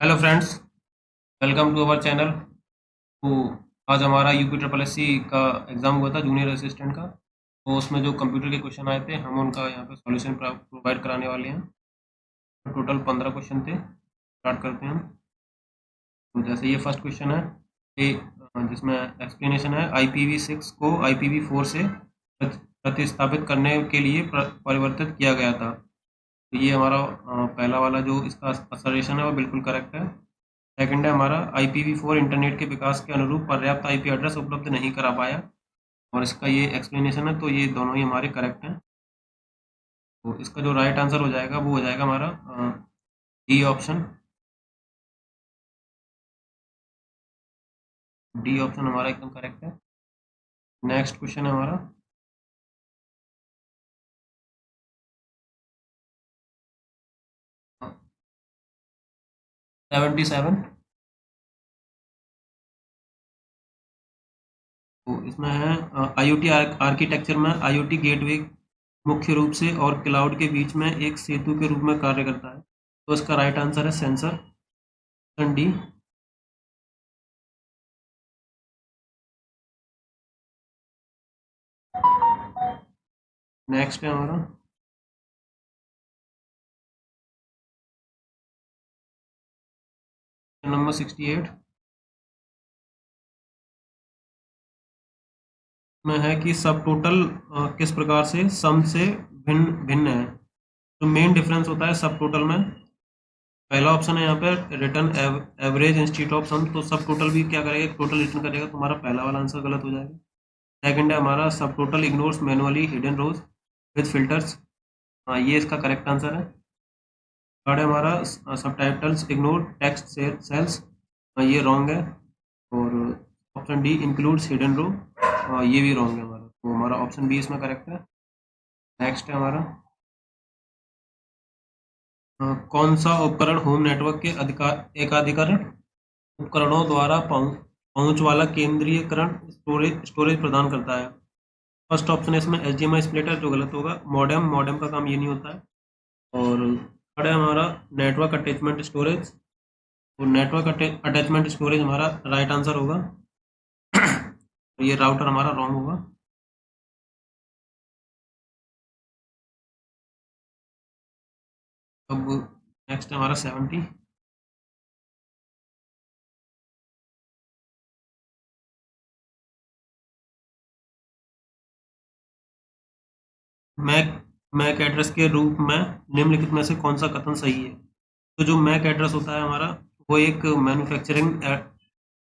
Hello friends, welcome to our channel. तो आज हमारा यूपी ट्रिपल एस सी का एग्ज़ाम हुआ था जूनियर असिस्टेंट का। तो उसमें जो कंप्यूटर के क्वेश्चन आए थे हम उनका यहाँ पे सॉल्यूशन प्रोवाइड कराने वाले हैं। तो टोटल 15 क्वेश्चन थे। स्टार्ट करते हैं हम। तो जैसे ये फर्स्ट क्वेश्चन है ये जिसमें एक्सप्लेनेशन है IPv6 को IPv4 से प्रतिस्थापित करने के लिए परिवर्तित किया गया था। तो ये हमारा पहला वाला जो इसका असर्शन है वो बिल्कुल करेक्ट है। सेकंड है हमारा IPv4 इंटरनेट के विकास के अनुरूप पर्याप्त आईपी एड्रेस उपलब्ध नहीं करा पाया। और इसका ये एक्सप्लेनेशन है, तो ये दोनों ही हमारे करेक्ट हैं। तो इसका जो राइट आंसर हो जाएगा वो हो जाएगा हमारा डी ऑप्शन। डी ऑप्शन हमारा एकदम करेक्ट है। नेक्स्ट क्वेश्चन है हमारा 77। तो इसमें है IoT आर्किटेक्चर में IoT गेटवे मुख्य रूप से और क्लाउड के बीच में एक सेतु के रूप में कार्य करता है। तो इसका राइट आंसर है सेंसर, डी। नेक्स्ट है हमारा नंबर 68 में है कि सब टोटल किस प्रकार से सम से भिन्न भिन्न है। तो मेन डिफरेंस होता है सब टोटल में। पहला ऑप्शन है यहाँ पे return average institute of some, तो सब टोटल भी क्या करेगा, टोटल रिटर्न करेगा, तो हमारा पहला वाला आंसर गलत हो जाएगा। सेकंड है हमारा subtotal ignores manually hidden rows with filters. ये इसका करेक्ट आंसर है। थर्ड है हमारा subtitles ignore text cells. ये रॉन्ग है। और option D includes hidden row, ये भी रॉन्ग है हमारा, तो हमारा ऑप्शन बी इसमें करेक्ट है। नेक्स्ट है हमारा कौन सा उपकरण होम नेटवर्क के एकाधिकरण उपकरणों द्वारा पहुंच वाला केंद्रीयकरण स्टोरेज प्रदान करता है। फर्स्ट ऑप्शन है इसमें HDMI स्प्लिटर, जो गलत होगा। मॉडेम मॉडेम का काम ये नहीं होता है। और थर्ड है हमारा नेटवर्क अटैचमेंट स्टोरेज, तो नेटवर्क अटैचमेंट स्टोरेज हमारा राइट आंसर होगा। तो ये राउटर हमारा रॉन्ग होगा। अब नेक्स्ट है हमारा 70। मैक मैक एड्रेस के रूप में निम्नलिखित में से कौन सा कथन सही है। तो जो मैक एड्रेस होता है हमारा वो एक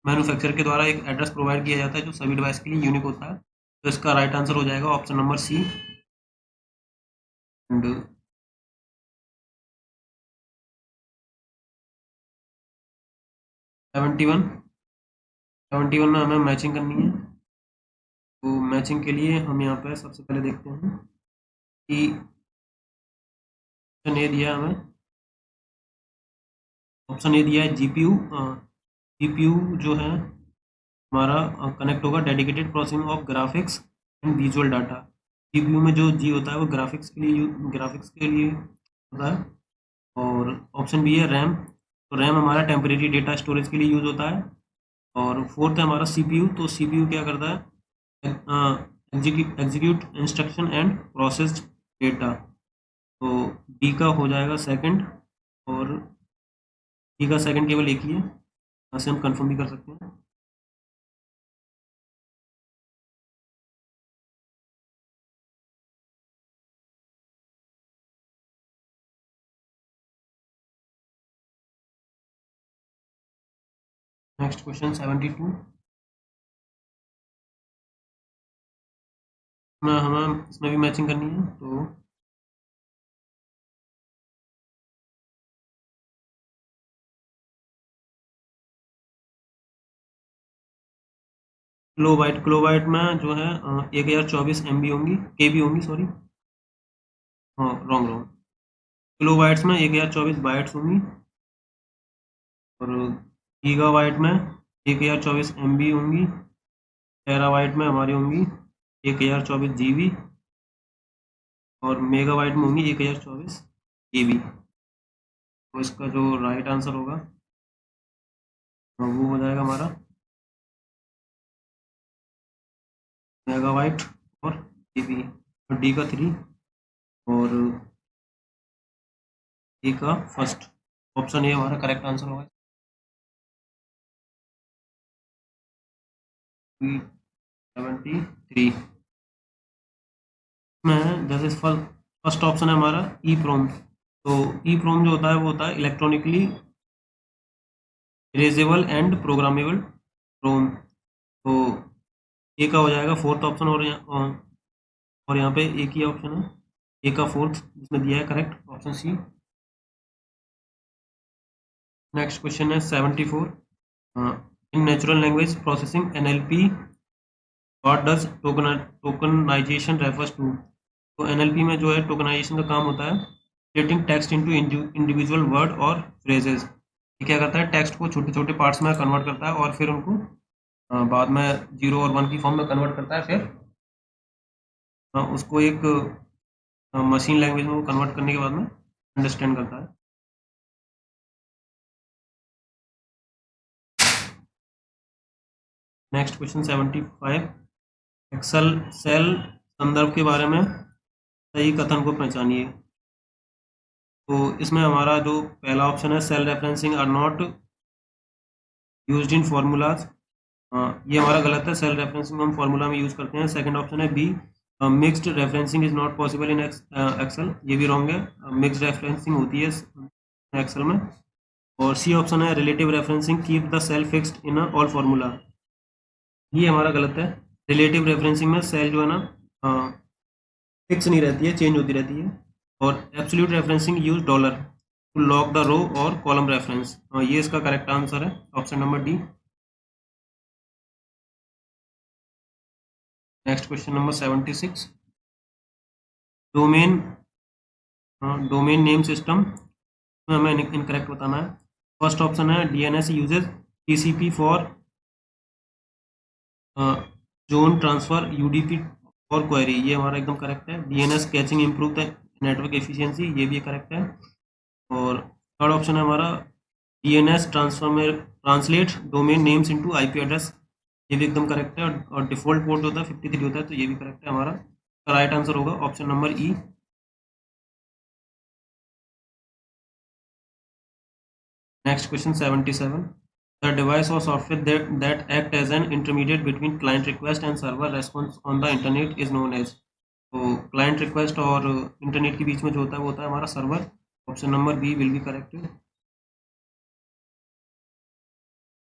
मैन्युफैक्चरर के द्वारा एक एड्रेस प्रोवाइड किया जाता है जो सभी डिवाइस के लिए यूनिक होता है। तो इसका राइट आंसर हो जाएगा ऑप्शन नंबर सी। एंड 71। 71 में हमें मैचिंग करनी है। तो मैचिंग के लिए हम यहाँ पे सबसे पहले देखते हैं कि ऑप्शन ए दिया है हमें। ऑप्शन ए दिया है जीपीयू। जीपीयू जो है हमारा कनेक्ट होगा dedicated processing of graphics and visual data. GPU में जो जी होता है वो ग्राफिक्स के लिए होता है। और ऑप्शन बी है रैम, तो रैम हमारा टेम्परेरी डेटा स्टोरेज के लिए यूज होता है। और फोर्थ है हमारा सीपीयू, तो सीपीयू क्या करता है, execute instruction and processed data. तो डी का हो जाएगा सेकंड। और डी का सेकंड केवल एक ही है, यहाँ से हम कंफर्म भी कर सकते हैं। नेक्स्ट क्वेश्चन 72 में हमें इसमें भी मैचिंग करनी है। तो क्लोबाइट में जो है 1024 MB होंगी, KB होंगी, सॉरी। हाँ, रॉन्ग रॉन्ग। किलोबाइट्स में 1024 बाइट्स होंगी। और गीगाबाइट में 1024 MB होंगी। टेराबाइट में हमारी होंगी 1024 GB। और मेगाबाइट में होंगी 1024 KB। तो इसका जो राइट आंसर होगा वो हो जाएगा हमारा मेगाबाइट और जीबी, और डी का 3 और ए का फर्स्ट। ऑप्शन ए हमारा करेक्ट आंसर होगा। 73 में जैसे फर्स्ट ऑप्शन है हमारा ई प्रोम। तो ई प्रोम जो होता है वो होता है इलेक्ट्रॉनिकली इरेजेबल एंड प्रोग्रामेबल प्रोम। तो ए का हो जाएगा फोर्थ ऑप्शन, और यहाँ पे एक ही ऑप्शन है ए का फोर्थ जिसमें दिया है correct option C. Next question है 74। In natural language processing NLP what does tokenization refers to. तो एनएलपी में जो है टोकनाइजेशन का काम होता है splitting text into individual word और फ्रेजेस। ये क्या करता है, टेक्स्ट को छोटे छोटे पार्ट्स में कन्वर्ट करता है और फिर उनको बाद में 0 और 1 की फॉर्म में कन्वर्ट करता है। फिर उसको एक मशीन लैंग्वेज में वो कन्वर्ट करने के बाद में अंडरस्टैंड करता है। Next question 75। एक्सेल सेल संदर्भ के बारे में सही कथन को पहचानिए। तो इसमें हमारा जो पहला ऑप्शन है cell referencing are not used in formulas, ये हमारा गलत है। सेल रेफरेंसिंग हम फार्मूला में यूज करते हैं। सेकंड ऑप्शन है B mixed referencing is not possible in Excel, ये भी रॉन्ग है। मिक्स्ड रेफरेंसिंग होती है एक्सेल में। और सी ऑप्शन है relative referencing keep the cell fixed in all formula, ये हमारा गलत है। रिलेटिव रेफरेंसिंग में सेल जो है ना फिक्स नहीं रहती है, चेंज होती रहती है। और absolute referencing use dollar to lock the row और कॉलम रेफरेंस, ये इसका करेक्ट आंसर है option number D. Next question number 76। Domain domain name system में हमें इनकरेक्ट बताना है। फर्स्ट ऑप्शन है DNS uses TCP for zone transfer UDP और क्वेरी, ये हमारा एकदम करेक्ट है। DNS caching improve the network efficiency, ये भी करेक्ट है। और थर्ड ऑप्शन है हमारा DNS translate domain names into IP address, ये भी एकदम करेक्ट है। और डिफॉल्ट पोर्ट होता है 53 होता है, तो ये भी करेक्ट है। हमारा राइट आंसर होगा option number E. Next question 77। The device or software that act as an intermediate between client request and server response on the internet is known as। तो क्लाइंट रिक्वेस्ट और internet के बीच में जो होता है वो होता है हमारा server. Option number B will be correct.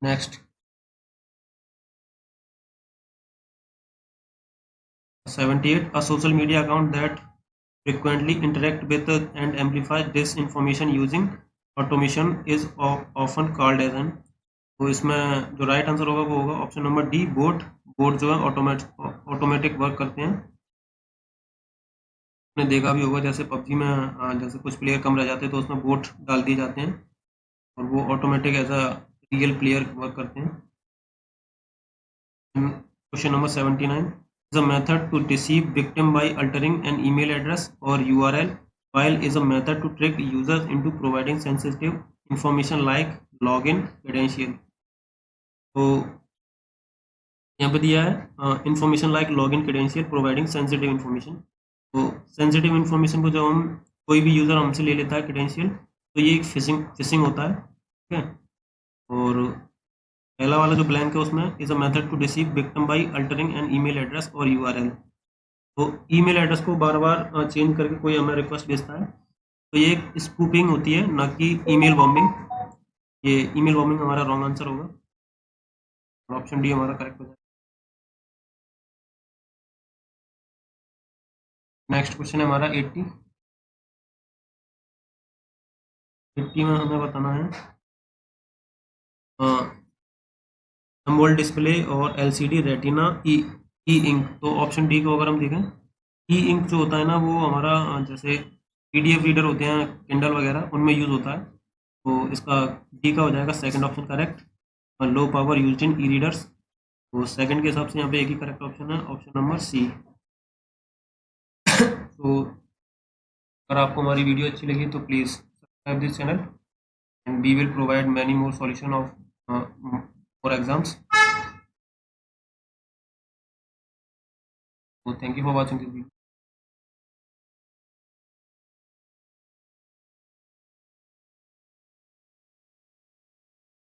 Next 78। A social media account that frequently interact with and amplify disinformation using automation is often called as an। तो इसमें जो राइट आंसर होगा वो होगा option number D boat. Boat जो है automatic work करते हैं। आपने देखा भी होगा जैसे पबजी में जैसे कुछ प्लेयर कम रह जाते हैं तो उसमें बोट डाल दिए जाते हैं और वो automatic as a real player work करते हैं। Question number 79। is a method to deceive victim by altering an email address or URL, while is a method to trick users into providing sensitive information like login credential। तो यहाँ पे दिया है information like login credential providing sensitive information. तो sensitive information को जब हम कोई भी यूज़र हमसे ले लेता है क्रेडेंशियल, तो ये एक फिशिंग होता है, ठीक है। और पहला वाला जो ब्लैंक है उसमें is a method to deceive victim by altering an email address और यूआरएल। तो ईमेल एड्रेस को बार बार चेंज करके कोई हमें रिक्वेस्ट भेजता है, तो ये एक स्पूपिंग होती है, ना कि ईमेल बॉम्बिंग। ये ईमेल बॉम्बिंग हमारा रॉन्ग आंसर होगा, ऑप्शन डी हमारा करेक्ट हो जाएगा। नेक्स्ट क्वेश्चन है हमारा 80। 80 में हमें बताना है एमोल्ड डिस्प्ले और एलसीडी रेटिना ई इंक। तो ऑप्शन डी को अगर हम देखें, ई इंक जो होता है ना वो हमारा जैसे पीडीएफ रीडर होते हैं किंडल वगैरह उनमें यूज़ होता है, तो इसका डी का हो जाएगा second option correct. Low power used in e readers, तो सेकंड के हिसाब से यहाँ पे एक ही करेक्ट ऑप्शन है, ऑप्शन नंबर सी। तो अगर आपको हमारी वीडियो अच्छी लगी तो please subscribe this channel and we will provide many more solution of for exams. So thank you for watching this video.